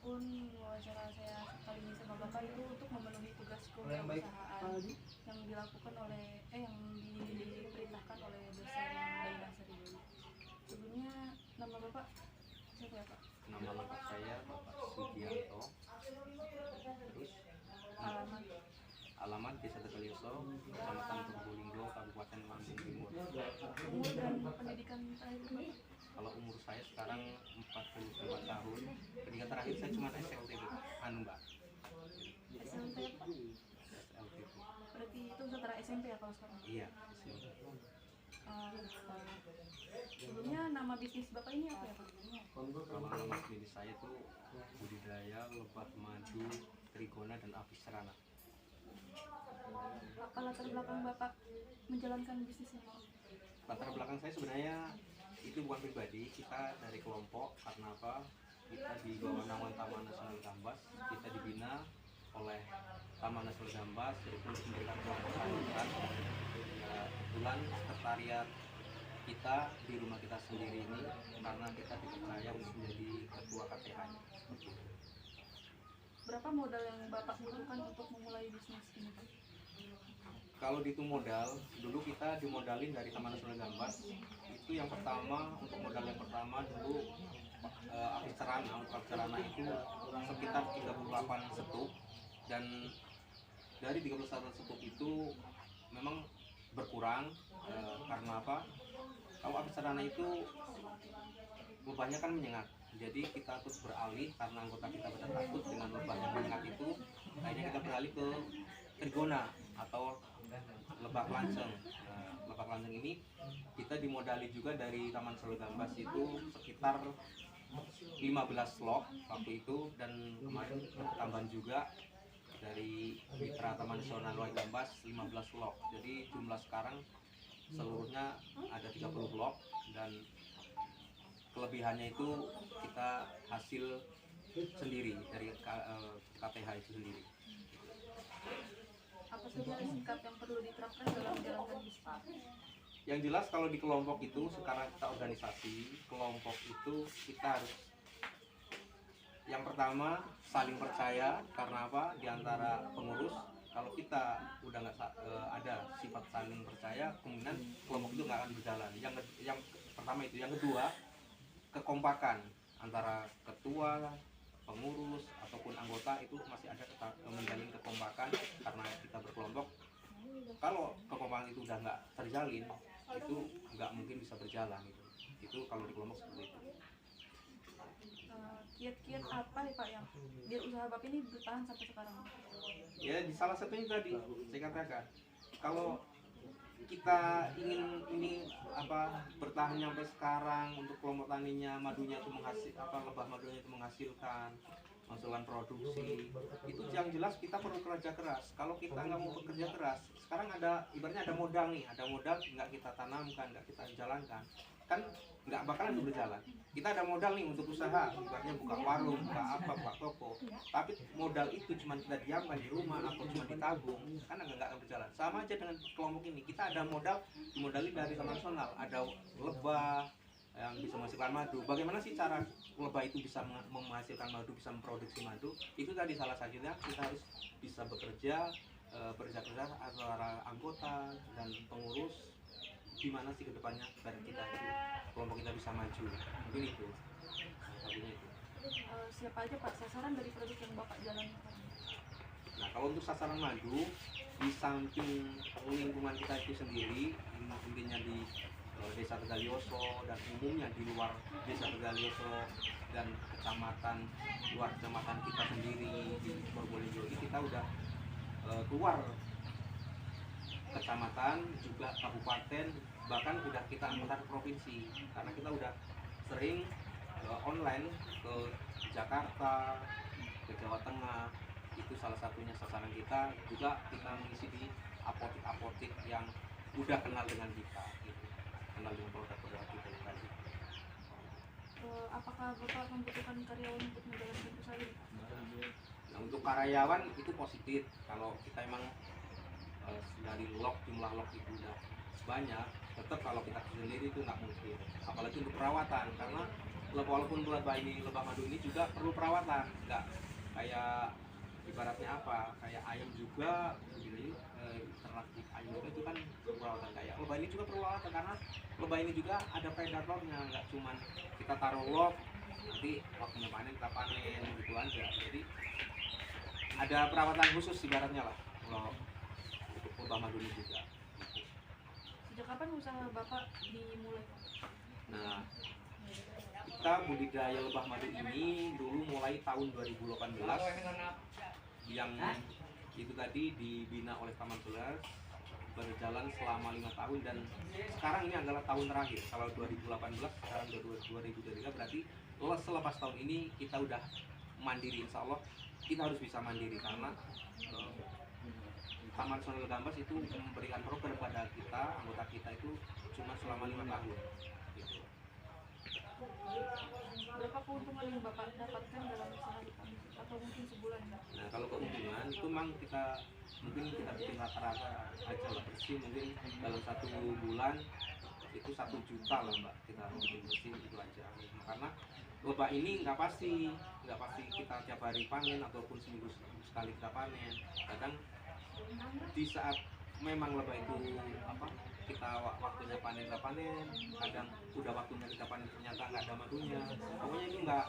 Adapun wawancara saya kali ini sama Bapak itu untuk memenuhi tugas kewirausahaan yang dilakukan oleh yang diperintahkan oleh dosen Daina Sari. Sebelumnya nama Bapak siapa ya Pak? Nama lengkap saya Bapak Sugianto. Terus Alamat alamat Desa Tegalioso, Kecamatan Probolinggo, Kabupaten Lampung Timur. umur dan pendidikan terakhir Bapak? Kalau umur saya sekarang 45 tahun. Pendidikan terakhir saya cuma SLT, Mbak. SLT apa? SLT. Berarti itu setara SMP ya kalau sekarang? Iya, SMP. Sebelumnya nama bisnis Bapak ini apa ya Pak? Kalau nama bisnis saya itu budidaya lebah madu, trigona dan apis cerana. Apa latar belakang Bapak menjalankan bisnis ini? Latar belakang saya sebenarnya itu bukan pribadi, kita dari kelompok. Karena apa? Kita di bawah naungan Taman Nasional Gambas, kita dibina oleh Taman Nasional Gambas untuk memberikan kelompok tanggungan. Kebetulan sekretariat kita di rumah kita sendiri ini karena kita dipercaya untuk menjadi ketua KTH-nya. Berapa modal yang Bapak butuhkan untuk memulai bisnis ini Pak? Kalau dihitung modal, dulu kita dimodalin dari Taman Nasional Gambas. Itu yang pertama, untuk modal yang pertama dulu apis cerana. Untuk apis cerana itu sekitar 38 setup, dan dari 31 setup itu memang berkurang karena apa? Kalau apis cerana itu lebahnya kan menyengat, jadi kita terus beralih karena anggota kita pada takut dengan lebah yang menyengat itu. Akhirnya kita beralih ke trigona atau lebah kelanceng. Lebah kelanceng ini kita dimodali juga dari Taman Nasional Gambas itu sekitar 15 log waktu itu, dan kemarin bertambahan juga dari mitra Taman Nasional Gambas 15 log. Jadi jumlah sekarang seluruhnya ada 30 blok, dan kelebihannya itu kita hasil sendiri dari KTH itu sendiri. Apa saja sikap yang perlu diterapkan dalam menjalankan bisnis? Yang jelas kalau di kelompok itu, sekarang kita organisasi kelompok itu, kita harus yang pertama saling percaya. Karena apa? Di antara pengurus, kalau kita udah nggak ada sifat saling percaya, kemungkinan kelompok itu nggak akan berjalan. Yang pertama itu. Yang kedua, kekompakan antara ketua, pengurus ataupun anggota itu masih ada menjalin kekompakan karena kita berkelompok. Kalau kekompakan itu udah nggak terjalin, itu nggak mungkin bisa berjalan gitu. Itu kalau di kelompok seperti itu. Kiat-kiat apa nih Pak yang biar usaha Bapak ini bertahan sampai sekarang? Ya, di salah satunya tadi saya katakan, kalau kita ingin ini bertahan sampai sekarang, untuk kelompok taninya madunya itu lebah madunya itu menghasilkan produksi, itu yang jelas kita perlu kerja keras. Kalau kita nggak mau bekerja keras, sekarang ibaratnya ada modal nih, nggak kita tanamkan, nggak kita jalankan, kan nggak bakalan berjalan. Kita ada modal nih untuk usaha, ibaratnya buka warung, buka toko, tapi modal itu cuma kita diamkan di rumah atau cuma ditabung, kan nggak akan berjalan. Sama aja dengan kelompok ini, kita ada modal, dimodali dari Taman Nasional, ada lebah yang bisa menghasilkan madu. Bagaimana sih cara lebah itu bisa menghasilkan madu, bisa memproduksi madu? Itu tadi salah satunya, kita harus bisa bekerja keras antara anggota dan pengurus. Gimana sih kedepannya biar kita kelompok kita bisa maju? Mungkin itu satunya itu. Siapa aja Pak sasaran dari produk yang Bapak jalankan? Nah, kalau untuk sasaran madu, di samping lingkungan kita itu sendiri, intinya di Desa Tegalioso dan umumnya di luar Desa Tegalioso dan luar kecamatan kita sendiri di Probolinggo ini, kita udah keluar kecamatan juga kabupaten, bahkan udah kita antar provinsi, karena kita udah sering online ke Jakarta, ke Jawa Tengah. Itu salah satunya sasaran kita. Juga kita mengisi di apotik-apotik yang udah kenal dengan kita gitu. Kenal dengan produk-produk kita tadi. Apakah Bapak membutuhkan karyawan untuk menjalankan usaha ini? Nah, untuk karyawan itu positif. Kalau kita emang dari jumlah log itu udah banyak, tetap kalau kita sendiri itu nggak mungkin. Apalagi untuk perawatan, karena walaupun lebah madu ini juga perlu perawatan, nggak kayak ibaratnya apa, kayak ayam juga jadi ternak ayam juga itu kan perlu perawatan, kayak lebah ini juga perlu perawatan karena lebah ini juga ada predatornya, nggak cuman kita taruh lock nanti waktunya panen kita panen gitu aja. Jadi ada perawatan khusus ibaratnya lah kalau untuk lebah madu ini juga. Sejak kapan usaha Bapak dimulai? Nah, kita budidaya lebah madu ini dulu mulai tahun 2018 yang itu tadi dibina oleh Taman Selar, berjalan selama 5 tahun dan sekarang ini adalah tahun terakhir. Kalau 2018 sekarang 2023 berarti selepas tahun ini kita udah mandiri, insya Allah kita harus bisa mandiri karena Taman Nasional Gambas itu memberikan program kepada kita, anggota kita itu cuma selama 5 tahun gitu. Berapa keuntungan yang Bapak dapatkan dalam usaha itu? Atau mungkin sebulan? Nah, kalau keuntungan itu memang kita bikin rata-rata aja lah, bersih mungkin dalam 1 bulan itu 1 juta lah Mbak, kita bikin bersih itu aja. Karena lebah ini nggak pasti kita tiap hari panen ataupun seminggu sekali kita panen. Kadang di saat memang lebah itu kita waktunya panen kita panen, kadang udah waktunya kita panen ternyata nggak ada madunya. Pokoknya itu nggak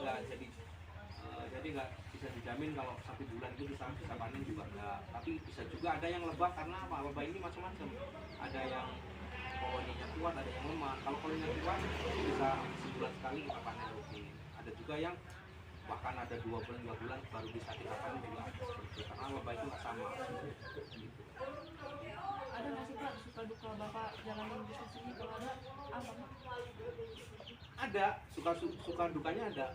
jadi nggak bisa dijamin kalau 1 bulan itu bisa panen juga enggak. Tapi bisa juga ada yang lebah karena apa? Lebah ini macam-macam. Ada yang koloninya kuat, ada yang lemah. Kalau koloninya kuat bisa sebulan sekali kita panen rutin. Ada juga yang bahkan ada 2 bulan 3 bulan baru bisa kita panen juga ada seperti itu. Karena lebah itu nggak sama. Gitu. Ada nggak sih Pak suka duka Bapak jalanin bisnis ini? Kalau ada apa Pak? Ada, suka dukanya ada.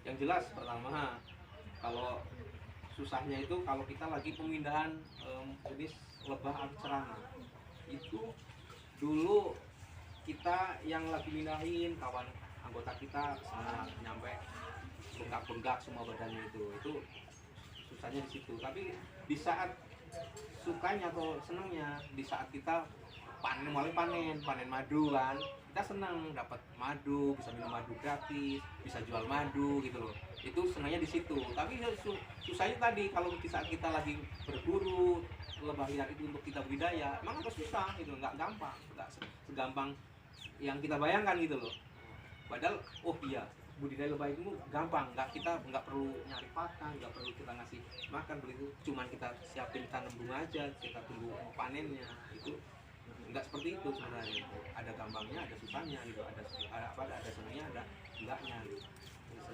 Yang jelas pertama, kalau susahnya itu kalau kita lagi pemindahan jenis lebah cerana. Itu dulu kita yang lagi mindahin, kawan anggota kita sana nyampe bengkak-bengkak semua badannya itu susahnya di situ. Tapi di saat sukanya atau senangnya, di saat kita mulai panen madu kan, kita senang dapat madu, bisa minum madu gratis, bisa jual madu gitu loh. Itu senangnya di situ. Tapi susahnya tadi kalau di saat kita lagi berburu lebah liar itu untuk kita budidaya, emang agak susah gitu, nggak segampang yang kita bayangkan gitu loh. Padahal oh iya, budidaya lebah itu gampang, nggak perlu nyari pakan, nggak perlu kita ngasih makan begitu, cuman kita siapin tanam bunga aja, kita tunggu panennya. Itu nggak seperti itu sebenarnya. Ada gampangnya, ada susahnya gitu, ada senangnya, ada enggaknya gitu.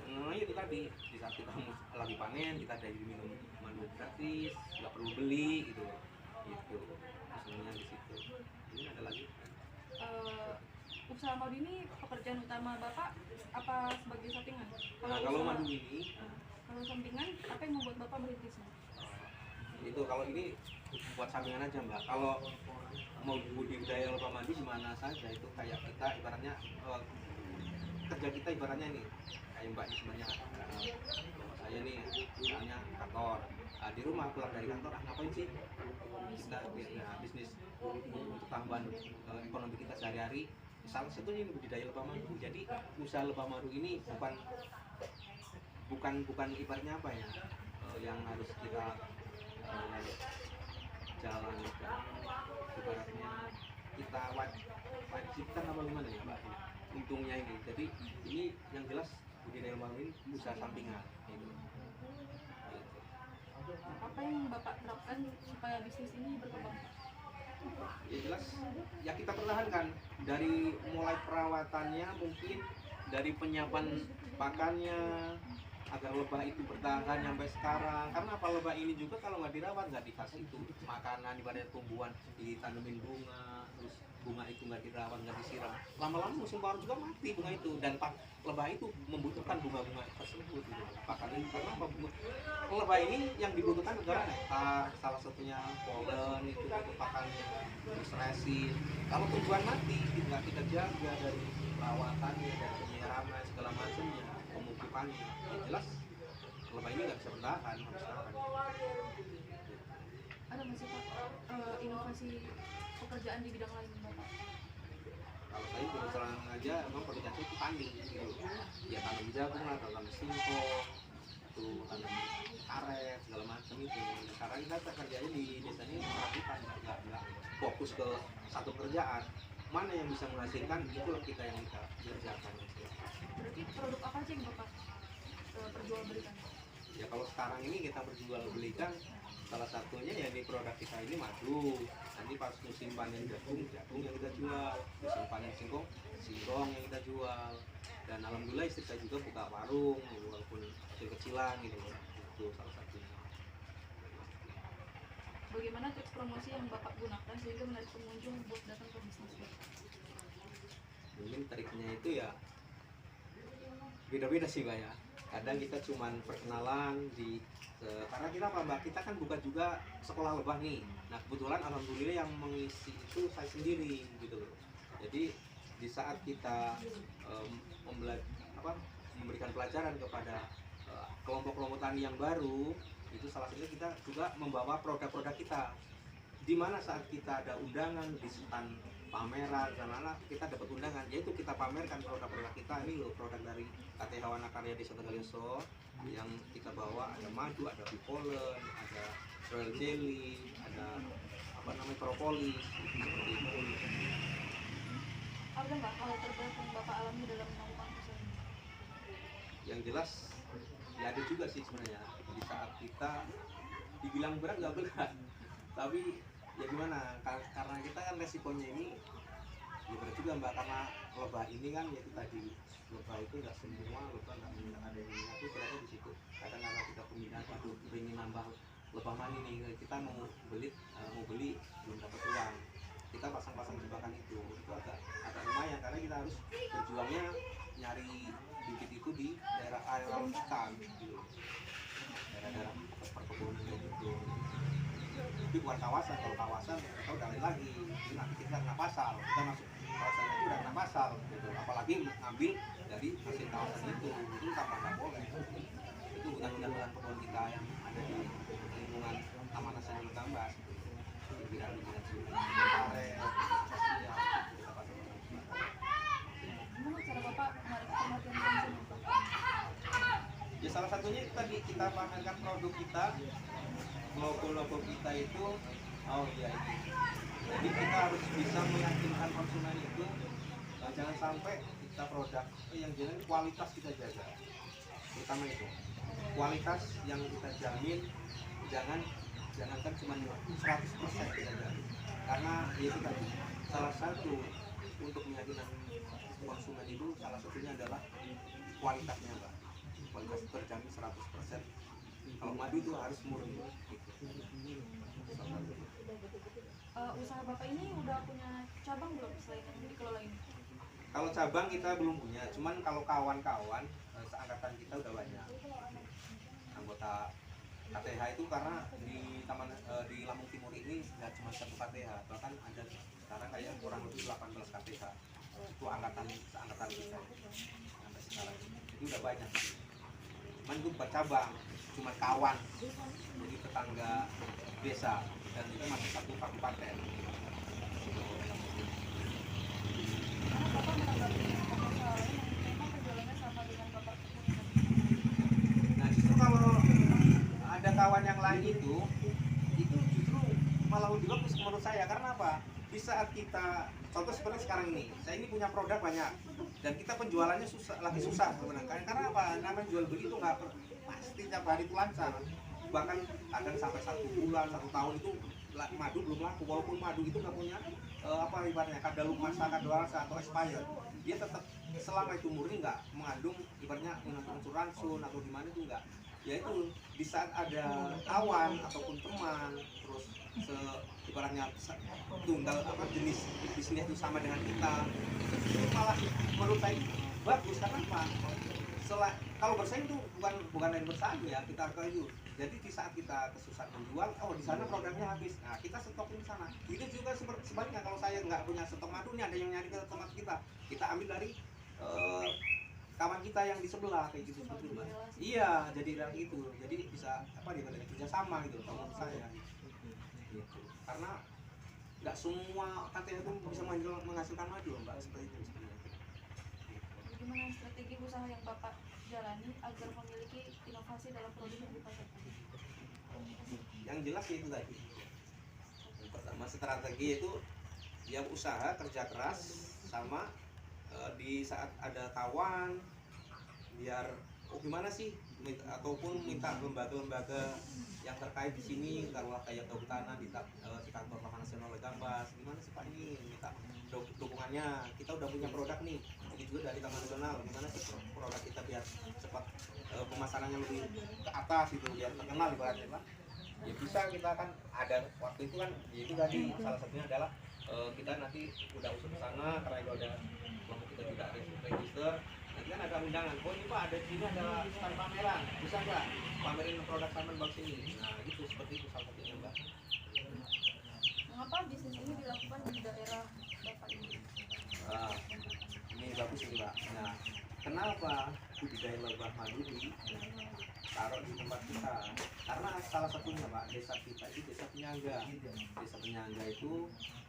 Senangnya itu tadi di saat kita lagi panen kita ada minum madu gratis, nggak perlu beli gitu loh. Itu senangnya di situ. Ini ada lagi usaha madu ini pekerjaan utama Bapak apa sebagai sampingan? Kalau madu ini kalau sampingan apa yang membuat Bapak merintisnya? Itu kalau ini buat sampingan aja Mbak. Kalau mau budidaya lebah madu di mana saja itu kayak kita ibaratnya kerja kita ibaratnya ini kayak Mbak ini sebenarnya saya nih misalnya kantor di rumah pulang dari kantor ngapain sih kita bisnis untuk tambahan ekonomi kita sehari-hari. Salah satunya ini budidaya lebah madu. Jadi usaha lebah madu ini bukan ibaratnya apa ya yang harus kita jalankan, ibaratnya kita wajibkan apa gimana ya Mbak untungnya ini. Jadi ini yang jelas budidaya lebah madu ini usaha sampingan gitu. Apa yang Bapak terapkan supaya bisnis ini berkembang? Ya jelas ya kita pertahankan dari mulai perawatannya, mungkin dari penyiapan pakannya agar lebah itu bertahan sampai sekarang. Karena apa, lebah ini juga kalau nggak dirawat, nggak dikasih itu makanan, ibaratnya tumbuhan ditanemin bunga, terus bunga itu nggak dirawat, nggak disiram, lama-lama musim paruh juga mati bunga itu. Dan lebah itu membutuhkan bunga-bunga tersebut gitu. Pakan ini karena apa, lebah ini yang dibutuhkan adalah nektar, salah satunya polen itu pakannya, terus resin. Kalau tumbuhan mati nggak kita jaga dari perawatannya, dari penyiraman segala macamnya, pemupukannya, ya jelas lebah ini nggak bisa bertahan sampai sekarang. Ada nggak sih Pak inovasi pekerjaan di bidang lain Bapak? Kalau saya kebetulan aja emang produknya itu tani gitu. Ya tanam jagung lah, tanam singkong, itu tanam karet segala macam itu. Sekarang kita kerjanya di desa ini merapikan, nggak fokus ke satu kerjaan. Mana yang bisa menghasilkan itulah kita yang kita kerjakan. Berarti produk apa aja yang Bapak perjualbelikan? Ya kalau sekarang ini kita perjualbelikan salah satunya ya di produk kita ini madu. Nanti pas musim panen jagung yang kita jual, musim panen singkong yang kita jual. Dan alhamdulillah istri saya juga buka warung walaupun kecil-kecilan gitu. Itu salah satunya. Bagaimana tips promosi yang Bapak gunakan sehingga menarik pengunjung buat datang ke bisnis Bapak? Mungkin triknya itu ya beda-beda sih Mbak ya. Kadang kita cuman perkenalan karena kita apa Mbak, kita kan buka juga sekolah lebah nih. Nah kebetulan alhamdulillah yang mengisi itu saya sendiri gitu loh. Jadi di saat kita memberikan pelajaran kepada kelompok-kelompok tani yang baru, itu salah satunya kita juga membawa produk-produk kita. Di mana saat kita ada undangan di stand pameran dan kita dapat undangan, yaitu kita pamerkan produk-produk kita. Ini loh produk dari KTH Wanakarya Desa Tegalreso yang kita bawa, ada madu, ada bipolen, ada royal jelly, ada propolis seperti itu. Ada nggak hal terberat yang Bapak alami dalam melakukan usaha ini? Yang jelas ya ada juga sih sebenarnya di saat kita dibilang berat nggak berat, tapi ya gimana, karena kita kan resikonya ini ya berat juga Mbak, karena lebah ini kan ya itu tadi, lebah itu nggak semua lebah nggak ada yang minat itu ternyata di situ. Kadang-kadang kita peminat itu ingin nambah lebah mani nih, kita mau beli belum dapat uang, kita pasang jebakan itu agak lumayan karena kita harus berjuangnya nyari bibit itu di daerah area hutan gitu, daerah-daerah perkebunan gitu. Tapi bukan kawasan, kalau kawasan kita udah lain lagi. Jadi nanti kita kena pasal, kita masuk kawasan itu udah kena pasal gitu. Apalagi ngambil dari hasil kawasan itu tambah nggak boleh. Itu bukan jalan kebun kita yang ada di lingkungan Taman Nasional Gambas. Biar karet, kita pasang. Gimana cara Bapak menarik perhatian konsumen Bapak? Ya salah satunya itu tadi kita pamerkan produk kita, logo kita itu, oh iya ini. Jadi kita harus bisa meyakinkan konsumen itu, jangan sampai kita produk yang jelas kualitas kita jaga, terutama itu kualitas yang kita jamin, jangankan cuma 100% kita jamin, karena itu tadi salah satu untuk meyakinkan konsumen itu salah satunya adalah kualitasnya Mbak. Kualitas terjamin 100%. Kalau madu itu harus murni. Usaha Bapak ini udah punya cabang belum selain yang dikelola ini? Kalau cabang kita belum punya, cuman kalau kawan-kawan seangkatan kita udah banyak anggota KTH itu, karena di Lampung Timur ini nggak cuma satu KTH, bahkan ada sekarang kayak kurang lebih 18 KTH itu seangkatan kita sampai sekarang. Jadi udah banyak. Cuman itu bukan cabang, cuma kawan, jadi tetangga desa, dan itu masih satu kabupaten. Karena Bapak menanggapi usaha lain yang memang penjualannya sama dengan Bapak punya. Nah justru kalau ada kawan yang lain itu justru malah lebih bagus menurut saya. Karena apa? Di saat kita, contoh seperti sekarang ini, saya ini punya produk banyak dan kita penjualannya lagi susah sebenarnya. Karena apa? Namanya jual beli itu nggak pasti tiap hari itu lancar. Bahkan kadang sampai 1 bulan, 1 tahun itu madu belum laku. Walaupun madu itu nggak punya ibaratnya kadaluarsa atau expired, dia tetap selama itu murni nggak mengandung ibaratnya unsur racun atau gimana itu enggak. Yaitu di saat ada kawan ataupun teman terus ibaratnya tunggal jenis bisnis itu sama dengan kita, itu malah menurut saya bagus. Karena apa? Kalau bersaing itu bukan lain bersaing ya, kita kayu. Jadi di saat kita kesusahan menjual, di sana produknya habis, nah kita stokin di sana. Itu juga sebaliknya, kalau saya nggak punya stok madu, nih ada yang nyari ke tempat kita ambil dari kawan kita yang di sebelah kayak gitu seperti itu. Iya, jadi dari itu, jadi bisa kerja sama gitu kalau menurut saya. Gitu. Karena nggak semua KTH itu bisa menghasilkan madu Mbak, seperti itu. usaha yang Bapak jalani agar memiliki inovasi dalam produk yang dipasarkan? Yang jelas itu tadi, pertama strategi itu ya usaha kerja keras, sama di saat ada tawaran biar gimana sih, ataupun minta lembaga-lembaga yang terkait di sini, taruhlah kayak kehutanan di kantor Taman Nasional Legambas, gimana sih Pak ini minta dukungannya, kita udah punya produk nih, ini juga dari Taman Nasional, gimana sih produk kita biar cepat pemasarannya lebih ke atas gitu, biar terkenal ibaratnya Pak. Ya bisa, kita kan ada waktu itu kan, ya itu tadi salah satunya adalah kita nanti udah usut ke sana karena itu ada kelompok kita tidak register, nanti kan ada undangan, oh ini Pak ada di sini ada stand pameran, bisa nggak pamerin produk Taman Box ini, nah gitu, seperti itu salah satunya Mbak. Mengapa bisnis ini dilakukan di daerah Bapak ini? Nah, ini bagus ini Pak. Nah, kenapa budidaya lebah madu taruh di tempat kita? Karena salah satunya Pak, desa kita itu desa penyangga. Desa penyangga itu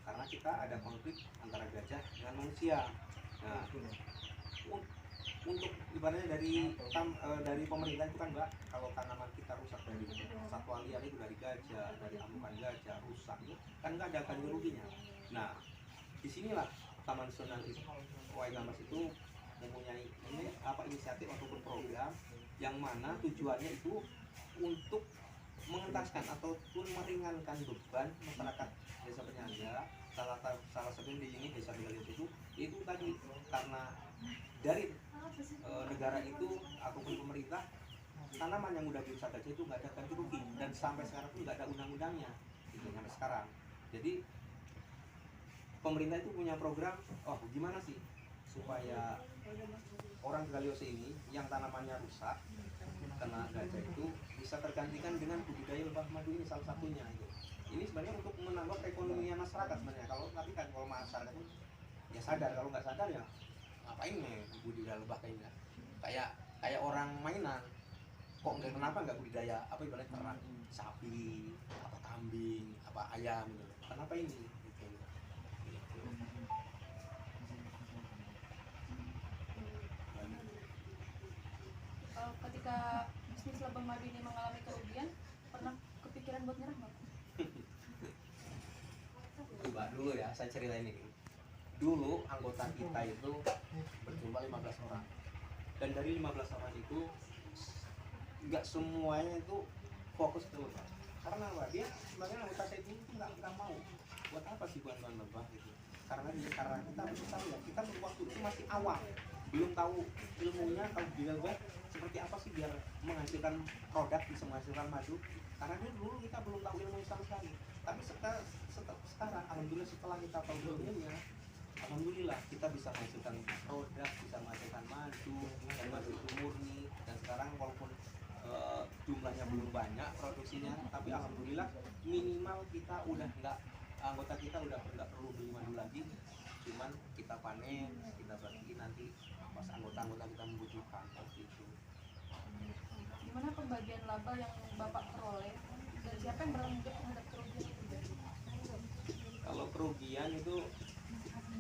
karena kita ada konflik antara gajah dengan manusia. Nah, untuk ibaratnya dari pemerintah itu kan Mbak, kalau tanaman kita rusak dari satwa liar itu, dari gajah, dari amukan gajah rusak itu kan nggak ada ganti ruginya. Nah, disinilah Taman Nasional Waigambas itu mempunyai inisiatif ataupun program yang mana tujuannya itu untuk mengentaskan ataupun meringankan beban masyarakat desa penyangga. Salah satu di sini desa Begalis itu tadi karena dari negara itu ataupun pemerintah, tanaman yang udah dirusak gajah itu nggak ada ganti rugi, dan sampai sekarang pun nggak ada undang-undangnya gitu sampai sekarang. Jadi pemerintah itu punya program, oh gimana sih supaya orang Galiose ini yang tanamannya rusak kena gajah itu bisa tergantikan dengan budidaya lebah madu ini, salah satunya itu. Ini sebenarnya untuk menambah perekonomian masyarakat sebenarnya. Tapi kalau masyarakat itu ya sadar, kalau nggak sadar ya ngapain nih budidaya lebah kayaknya. Kayak orang mainan, kok kenapa nggak budidaya apa ibaratnya ternak sapi, apa kambing, apa ayam gitu. Kenapa ini? Ketika bisnis lebah madu ini mengalami kerugian, pernah kepikiran buat nyerah nggak? Coba dulu ya, saya ceritain ini. Dulu anggota kita itu berjumlah 15 orang. Dan dari 15 orang itu nggak semuanya itu fokus ke lebah. Karena apa? Dia sebenarnya anggota saya itu nggak mau. Buat apa sih bantuan lebah gitu? Karena kita harus tahu ya, kita waktu itu masih awal, belum tahu ilmunya kalau di lebah seperti apa sih biar menghasilkan produk, bisa menghasilkan madu. Karena dulu kita belum tahu ilmu sama sekali. Tapi sekarang alhamdulillah setelah kita tahu ilmunya, alhamdulillah kita bisa menghasilkan produk, bisa menghasilkan madu, dan madu itu murni. Dan sekarang walaupun jumlahnya belum banyak produksinya, tapi alhamdulillah minimal kita udah anggota kita udah nggak perlu beli madu lagi, cuman kita panen, kita bagi nanti pas anggota kita membutuhkan seperti itu. Gimana pembagian laba yang Bapak peroleh dan siapa yang bertanggung jawab terhadap kerugian itu? Kalau kerugian itu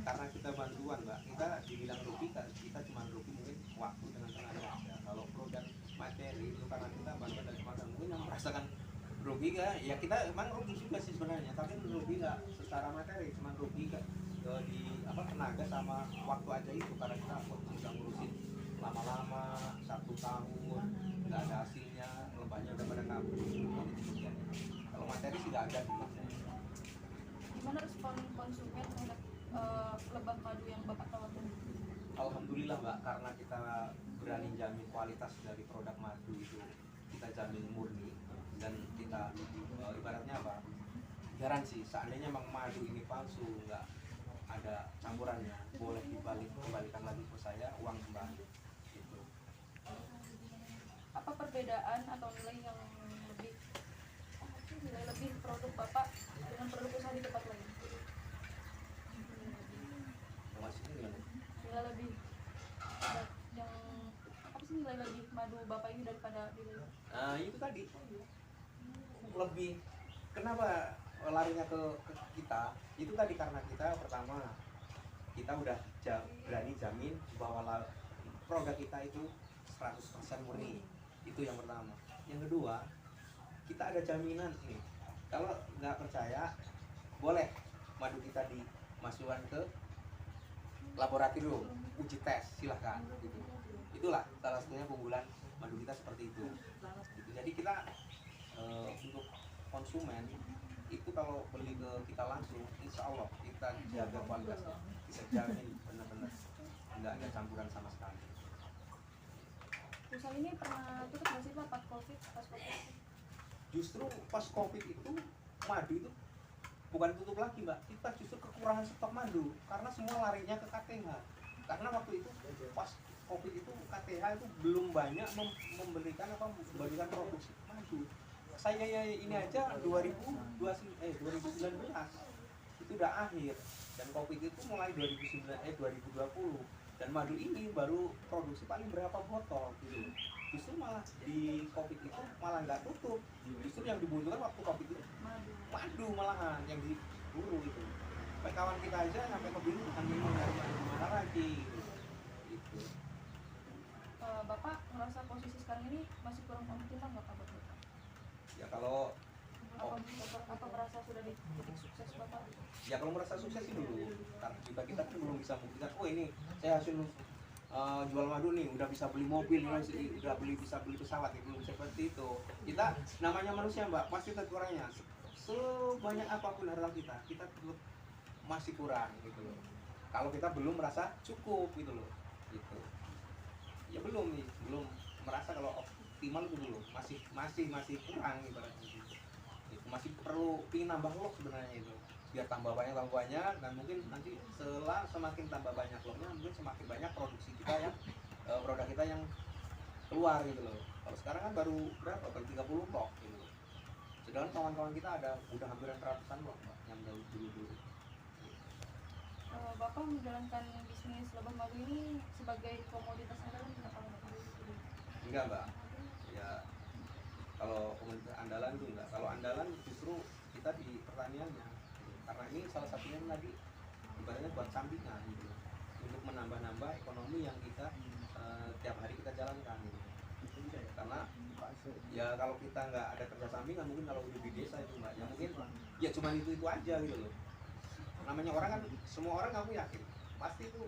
karena kita bantuan Mbak, kita dibilang rugi kita cuma rugi mungkin waktu dengan tenaga aja. Kalau produk materi itu karena kita bantuan dari teman, mungkin yang merasakan rugi gak? Ya kita emang rugi juga sih sebenarnya, tapi rugi gak secara materi, cuma rugi gak di tenaga sama waktu aja itu, karena kita udah ngurusin lama-lama 1 tahun nggak ada hasilnya, lebahnya udah pada kabur. Kalau materi sih nggak ada gitu. Gimana respon konsumen terhadap lebah madu yang Bapak tawarkan? Alhamdulillah Mbak, karena kita berani jamin kualitas dari produk madu itu, kita jamin murni, dan kita ibaratnya apa, garansi seandainya memang madu ini palsu, nggak ada campurannya, boleh kembalikan lagi ke saya, uang kembali gitu. Apa perbedaan atau nilai lebih produk Bapak dengan produk usaha di tempat lain? Maksudnya gimana? Nilai lebih yang apa sih nilai lebih madu Bapak ini daripada di luar? Nah itu tadi lebih, kenapa larinya ke kita itu tadi, karena kita pertama kita udah berani jamin bahwa produk kita itu 100% murni. Itu yang pertama. Yang kedua, kita ada jaminan nih. Kalau nggak percaya, boleh madu kita dimasukkan ke laboratorium, uji tes, silahkan gitu. Itulah salah satunya keunggulan madu kita seperti itu gitu. Jadi kita untuk konsumen itu kalau beli ke kita langsung, insya Allah kita jaga kualitasnya, kita jamin benar-benar nggak ada campuran sama sekali. Usaha ini pernah tutup nggak sih Pak pas COVID? Justru pas COVID itu madu itu bukan tutup lagi Mbak, kita justru kekurangan stok madu karena semua larinya ke KTH. Karena waktu itu pas COVID itu KTH itu belum banyak memberikan produksi madu. Saya ini aja 2019 itu udah akhir dan COVID itu mulai 2020 dan madu ini baru produksi paling berapa botol gitu. Justru malah di COVID itu malah nggak tutup, justru yang dibutuhkan waktu COVID itu madu malahan yang diburu itu. Sampai kawan kita aja sampai kebingungan nyari madu mana lagi gitu. Bapak merasa posisi sekarang ini masih kurang optimal nggak Pak buat Bapak? Ya kalau apa merasa sudah di titik sukses Bapak? ya kalau merasa sukses sih dulu, karena kita kan belum bisa membuktikan, oh ini saya hasil jual madu nih, udah bisa beli mobil, udah bisa beli pesawat, ya belum seperti itu. Kita namanya manusia Mbak, pasti kekurangannya. Sebanyak apapun harta kita tetap masih kurang gitu loh. Kalau kita belum merasa cukup gitu loh, gitu. Ya belum merasa kalau optimal itu belum, masih kurang ibaratnya gitu. Itu masih perlu pingin nambah log sebenarnya itu. Biar tambah banyak dan mungkin nanti semakin tambah banyak lognya mungkin semakin banyak produksi kita yang produk kita yang keluar gitu loh. Kalau sekarang kan baru berapa? Baru 30 log gitu loh. Sedangkan kawan-kawan kita udah hampir ratusan log yang dulu. Bapak menjalankan bisnis lebah madu ini sebagai komoditas andalan kenapa Bapak? Enggak Mbak. Ya kalau komoditas andalan itu enggak. Kalau andalan justru kita di pertaniannya. Karena ini salah satunya tadi ibaratnya buat sampingan gitu, untuk menambah ekonomi yang kita tiap hari kita jalankan gitu. Karena ya kalau kita nggak ada kerja sampingan, mungkin kalau udah di desa itu Mbak, ya mungkin ya cuma itu aja gitu loh. Namanya orang kan, semua orang kamu yakin pasti itu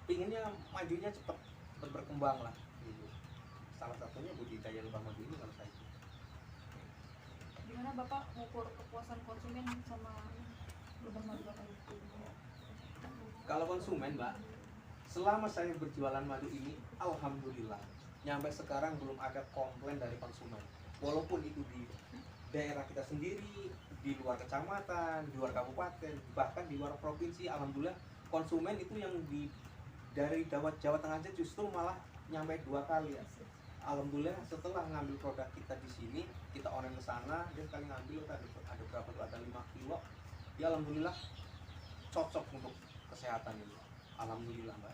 pinginnya majunya cepat berkembang lah gitu. Salah satunya budidaya lebah madu ini kalau saya. Gimana Bapak mengukur kepuasan konsumen sama lebah madu Bapak? Kalau konsumen Mbak, selama saya berjualan madu ini, alhamdulillah nyampe sekarang belum ada komplain dari konsumen. Walaupun itu di daerah kita sendiri, di luar kecamatan, di luar kabupaten, bahkan di luar provinsi, alhamdulillah konsumen itu yang dari Jawa Tengah aja justru malah nyampe 2 kali ya. Alhamdulillah setelah ngambil produk kita di sini, kita online ke sana, dia sekali ngambil ada berapa tuh, ada 5 kilo. Ya alhamdulillah cocok untuk kesehatan ini. Alhamdulillah Mbak.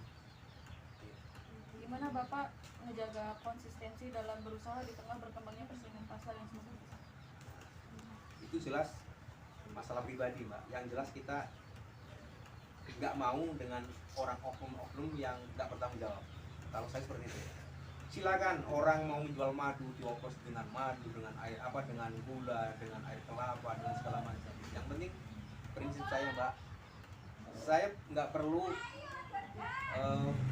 Gimana Bapak menjaga konsistensi dalam berusaha di tengah berkembangnya persaingan pasar yang semakin besar? Itu jelas masalah pribadi Mbak. Yang jelas kita nggak mau dengan orang oknum yang nggak bertanggung jawab. Kalau saya seperti itu. Silakan orang mau menjual madu dioplos dengan madu, dengan air dengan gula, dengan air kelapa, dengan segala macam. Yang penting prinsip saya Mbak, saya nggak perlu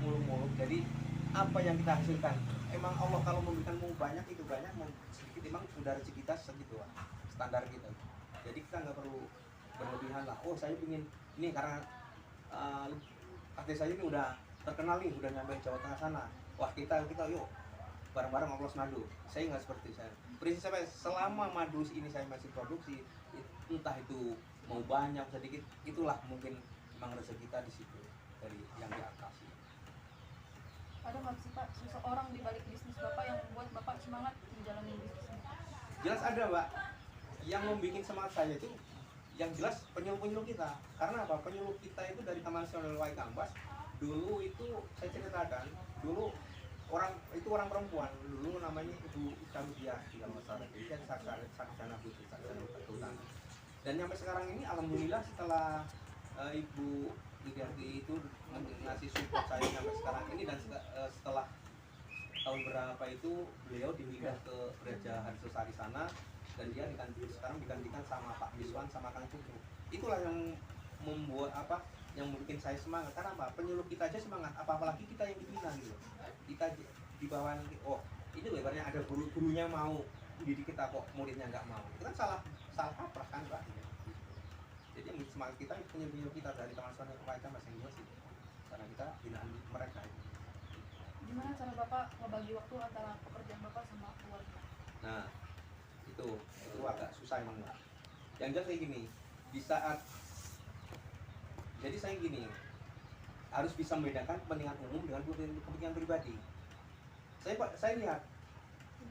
muluk-muluk. Jadi apa yang kita hasilkan, emang Allah kalau memberikan mau banyak itu banyak, mau sedikit emang udah rezeki kita segitu standar kita. Jadi kita nggak perlu berlebihan lah. Oh saya ingin ini karena artis saya ini udah terkenal nih, udah nyampe Jawa Tengah sana. Wah kita yuk bareng-bareng oplos madu. Saya nggak seperti saya. Prinsip saya selama madu ini saya masih produksi, entah itu mau banyak sedikit, itulah mungkin memang rezeki kita di situ dari yang di atas. Ada nggak sih Pak seseorang di balik bisnis Bapak yang membuat Bapak semangat menjalani bisnisnya? Jelas ada Mbak. Yang membuat semangat saya itu yang jelas penyuluh kita. Karena apa? Penyuluh kita itu dari Taman Nasional Waikambas. Dulu itu saya ceritakan, dulu orang perempuan, dulu namanya Ibu Kamidia di dalam masyarakat. Jadi kan Saksana Putri, Saksana Keturunan. Dan sampai sekarang ini alhamdulillah setelah Ibu Widiarti itu ngasih support saya sampai sekarang ini, dan setelah tahun berapa itu beliau dipindah ke gereja Harisosari sana, dan dia sekarang digantikan sama Pak Miswan sama Kang Cucu. Itulah yang membuat yang bikin saya semangat. Karena apa? Penyuluh kita aja semangat, apalagi kita yang dibina gitu. Kita di bawah, oh itu lebarnya ada gurunya mau didik kita, kok muridnya nggak mau. Itu kan salah kaprah kan Pak. Jadi yang semangat kita penyuluh kita dari Taman Nasional Kepaikan Mas Enggo sih, karena kita binaan mereka. Gimana cara Bapak ngebagi waktu antara pekerjaan Bapak sama keluarga? Nah, itu agak susah emang Mbak. Yang jelas kayak gini, di saat jadi saya gini, harus bisa membedakan kepentingan umum dengan kepentingan pribadi. Saya lihat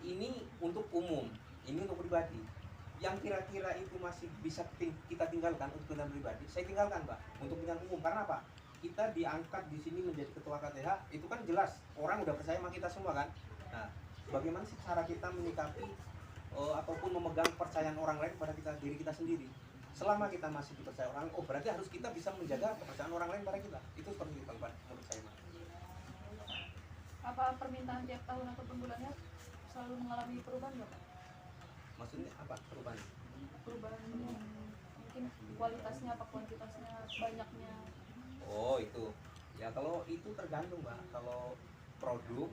ini untuk umum, ini untuk pribadi. Yang kira-kira itu masih bisa kita tinggalkan untuk kepentingan pribadi, saya tinggalkan Mbak, untuk kepentingan umum. Karena apa? Kita diangkat di sini menjadi ketua KTH, itu kan jelas orang udah percaya sama kita semua kan. Nah, bagaimana sih cara kita menyikapi ataupun memegang kepercayaan orang lain pada diri kita sendiri? Selama kita masih dipercaya orang, berarti harus kita bisa menjaga kepercayaan orang lain pada kita. Itu seperti itu Pak, menurut saya. Apa permintaan tiap tahun atau bulannya selalu mengalami perubahan nggak Pak? Maksudnya apa perubahan? Perubahan mungkin kualitasnya apa kuantitasnya, banyaknya? Oh itu, ya kalau itu tergantung Mbak. Kalau produk,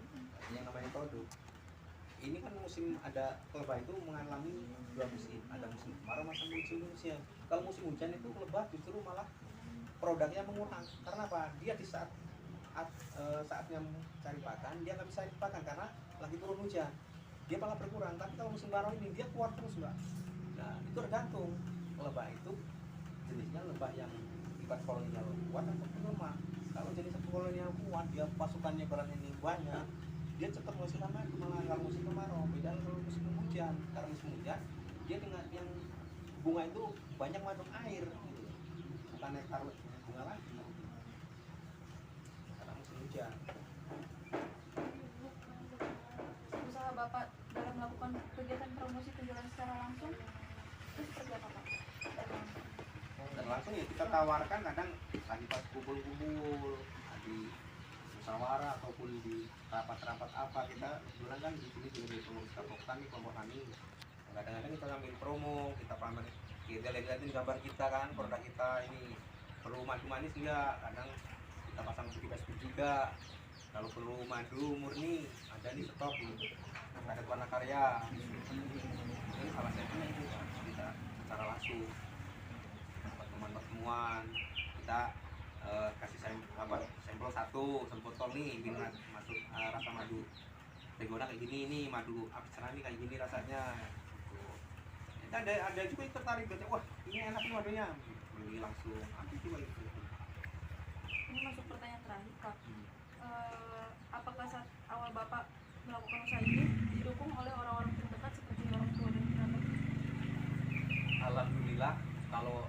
yang namanya produk, ini kan musim ada lebah itu mengalami 2 musim, ada musim kemarau sama musim hujan. Kalau musim hujan itu lebah justru malah produknya mengurang. Karena apa? Dia di saatnya cari pakan, dia nggak bisa cari pakan karena lagi turun hujan, dia malah berkurang. Tapi kalau musim kemarau ini dia kuat terus Mbak. Nah itu tergantung lebah itu jenisnya, lebah yang sifat kolonial kuat atau lemah. Kalau jenis kolonial kuat, dia pasukannya berat ini banyak, dia cepat menghasilkan madu. Malah kalau musim kemarau beda kalau musim hujan. Karena musim hujan dia dengan yang bunga itu banyak mengandung air gitu, bukan nektar bunga lagi karena musim hujan. Usaha Bapak dalam melakukan kegiatan promosi penjualan secara langsung itu seperti apa Pak? Dan langsung ya kita tawarkan, kadang lagi pas kumpul-kumpul di musyawarah ataupun di rapat-rapat apa, kita bilang kan di sini juga di kelompok tani. Kadang-kadang kita ngambil promo, kita pamer, kita lihat-lihatin gambar kita kan, produk kita ini perlu madu manis enggak, kadang kita pasang di Facebook juga. Kalau perlu madu murni ada di stok gitu, ada warna karya. Ini salah satunya itu kan, kita secara langsung pertemuan kita kasih sampel sampel tol nih, ini masuk rasa madu Regona kayak gini, ini madu Apsara nih kayak gini rasanya. Ada juga yang tertarik, wah ini enak nih madunya, beli langsung. Aku juga itu. Ini masuk pertanyaan terakhir Pak. Apakah saat awal Bapak melakukan usaha ini didukung oleh orang-orang terdekat seperti orang tua dan kerabat? Alhamdulillah, kalau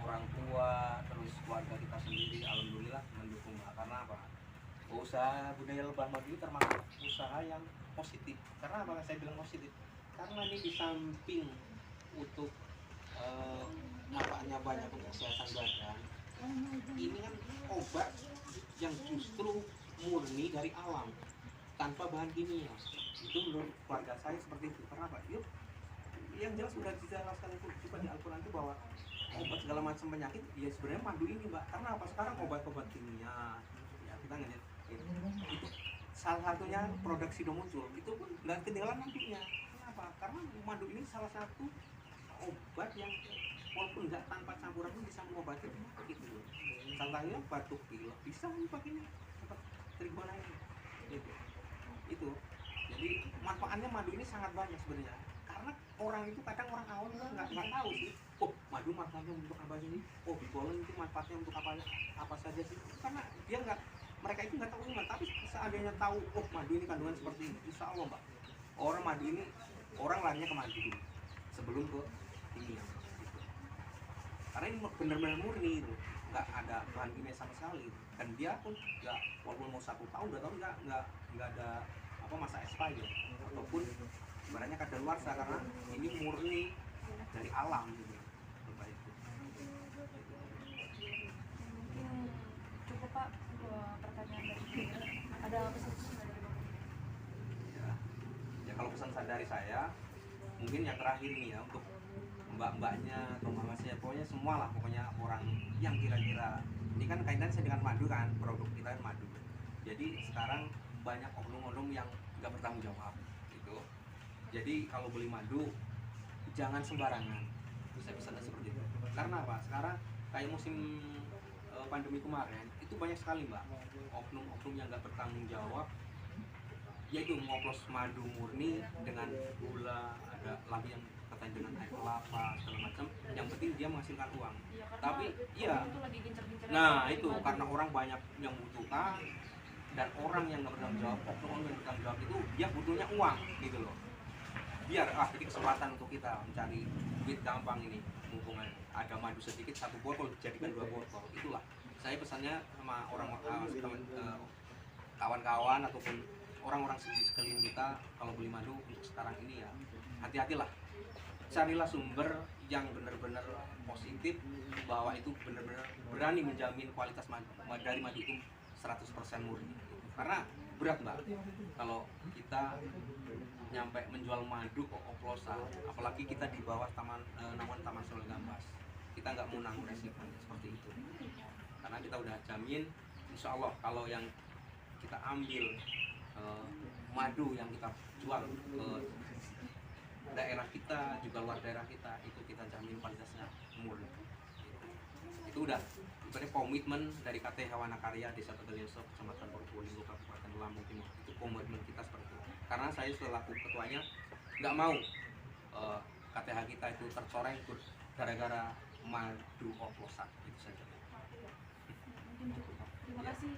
orang tua terus keluarga kita sendiri alhamdulillah mendukung. Karena apa? Usaha budaya lebah madu ini termasuk usaha yang positif. Karena apa saya bilang positif? Karena ini di samping untuk manfaatnya banyak untuk kesehatan badan, ini kan obat yang justru murni dari alam tanpa bahan kimia. Itu menurut keluarga saya seperti itu. Kenapa? Yuk, yang jelas sudah dijelaskan itu juga di Al-Quran itu bahwa obat segala macam penyakit ya sebenarnya madu ini Mbak. Karena apa? Sekarang obat-obat kimia ya kita ngeliat itu salah satunya produk Sido muncul itu pun nggak ketinggalan nantinya. Kenapa? Karena madu ini salah satu obat yang walaupun nggak tanpa campuran pun bisa mengobati penyakit gitu. Contohnya batuk pilek bisa pakainya Trigona ini gitu. Itu jadi manfaatnya madu ini sangat banyak sebenarnya. Karena orang itu kadang orang awam nggak tahu sih, oh madu manfaatnya untuk apa sih, oh bipolen itu manfaatnya untuk apa saja sih, karena dia mereka itu nggak tahu banget. Tapi seandainya tahu, oh madu ini kandungan seperti ini, insya Allah Mbak, orang madu ini orang larinya ke madu dulu sebelum ke kimia gitu. Karena ini benar-benar murni itu, nggak ada bahan kimia sama sekali gitu. Dan dia pun nggak, walaupun mau 1 tahun 2 tahun nggak ada masa expired ataupun ibaratnya kadaluarsa, karena ini murni dari alam gitu. Mungkin Bapak pertanyaan dari saya. Ada pesan-pesan dari Bapak? Ya kalau pesan dari saya mungkin yang terakhir nih ya, untuk mbak-mbaknya atau mama-saya, pokoknya semua lah, pokoknya orang yang kira-kira ini kan kaitannya dengan madu kan, produk kita kan madu. Jadi sekarang banyak oknum-oknum yang nggak bertanggung jawab gitu. Jadi kalau beli madu jangan sembarangan, saya pesannya seperti itu. Karena apa? Sekarang kayak musim pandemi kemarin itu banyak sekali mbak oknum-oknum yang nggak bertanggung jawab, yaitu ngoplos madu murni dengan gula, ada lagi yang katanya dengan air kelapa segala macam, yang penting dia menghasilkan uang. Iya, karena Tapi iya, itu lagi gencar-gencarnya nah dari itu madu. karena orang banyak yang butuhkan, dan orang yang nggak bertanggung jawab, oknum yang bertanggung jawab itu dia butuhnya uang gitu loh. Biar ini kesempatan untuk kita mencari duit gampang ini, mumpung ada madu sedikit, satu botol jadikan 2 botol. Itulah saya pesannya sama kawan-kawan ataupun orang-orang di sekeliling kita, kalau beli madu untuk sekarang ini ya hati-hatilah, carilah sumber yang benar-benar positif, bahwa itu benar-benar berani menjamin kualitas madu dari madu itu 100% murni. Karena berat mbak kalau kita nyampe menjual madu kok oplosan, apalagi kita di bawah naungan Taman Nasional Gambas, kita nggak mau nanggung resikonya seperti itu. Karena kita udah jamin, insya Allah kalau yang kita ambil madu yang kita jual ke daerah kita, juga luar daerah kita, itu kita jamin kualitasnya murni. Itu udah sebenarnya komitmen dari KTH Wanakarya Desa Tegalenso, Kecamatan Probolinggo, Kabupaten Lampung Timur. Itu komitmen kita seperti itu. Karena saya selaku ketuanya nggak mau KTH kita itu tercoreng gara-gara madu oplosan. Itu saja. Mungkin cukup Pak. Terima kasih